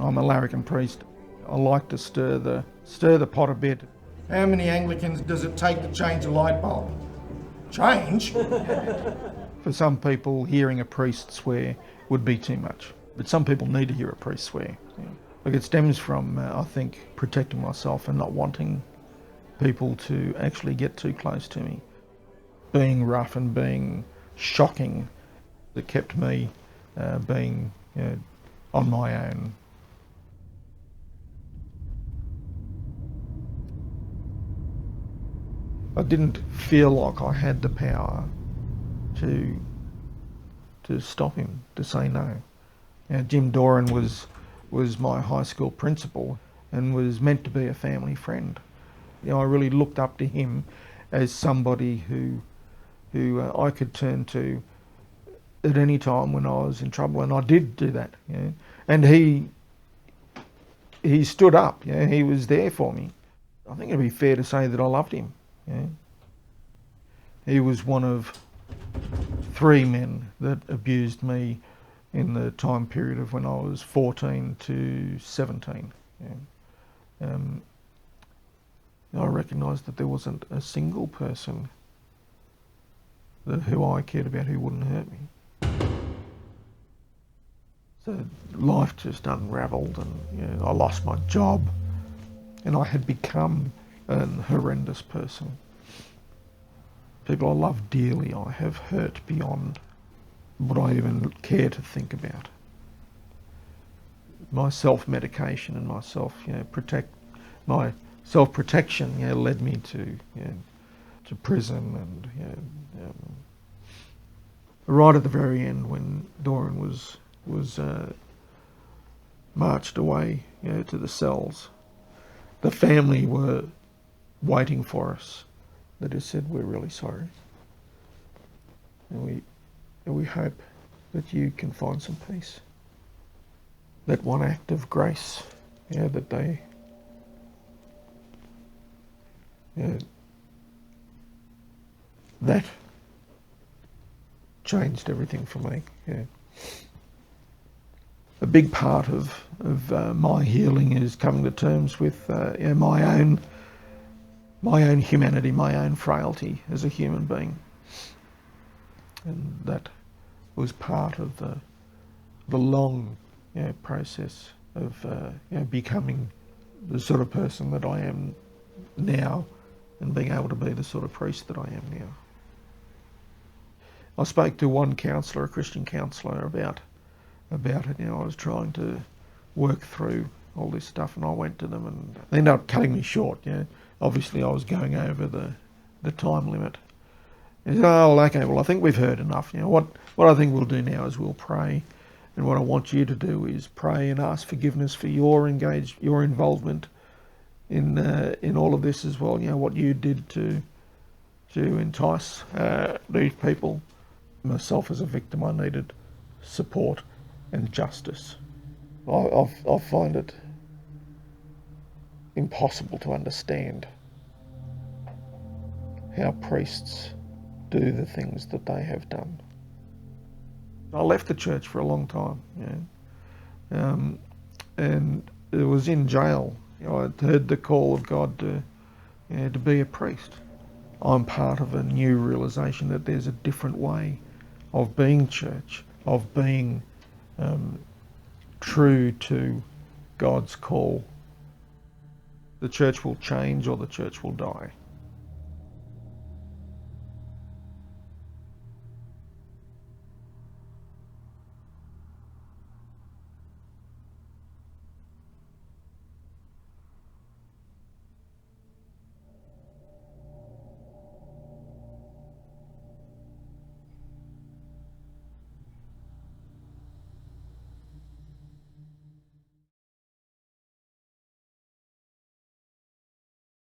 I'm a larrikin priest. I like to stir the pot a bit. How many Anglicans does it take to change a light bulb? Change? For some people, hearing a priest swear would be too much. But some people need to hear a priest swear. Yeah. Look, it stems from, I think, protecting myself and not wanting people to actually get too close to me. Being rough and being shocking that kept me being on my own. I didn't feel like I had the power to stop him, to say no. Jim Doran was my high school principal and was meant to be a family friend. I really looked up to him as somebody who I could turn to at any time when I was in trouble, and I did do that. And he stood up. He was there for me. I think it'd be fair to say that I loved him. He was one of 3 men that abused me in the time period of when I was 14 to 17. I recognised that there wasn't a single person who I cared about who wouldn't hurt me. So life just unravelled, and I lost my job, and I had become a horrendous person. People I love dearly I have hurt beyond what I even care to think about. My self-medication and my self-protection led me to prison, and right at the very end when Doran was marched away to the cells, the family were waiting for us. They just said, "We're really sorry, and we hope that you can find some peace." That one act of grace, that they, that changed everything for me. A big part of my healing is coming to terms with my own humanity, my own frailty as a human being. And that was part of the long process of becoming the sort of person that I am now, and being able to be the sort of priest that I am now. I spoke to one counsellor, a Christian counsellor, about it. I was trying to work through all this stuff, and I went to them, and they ended up cutting me short. Obviously I was going over the time limit. He said, "Oh, well, okay, well, I think we've heard enough. What I think we'll do now is we'll pray, and what I want you to do is pray and ask forgiveness for your involvement in all of this as well. What you did to entice these people. Myself as a victim, I needed support and justice." I find it impossible to understand how priests do the things that they have done. I left the church for a long time, and it was in jail. I'd heard the call of God to be a priest. I'm part of a new realisation that there's a different way of being church, of being true to God's call. The church will change or the church will die.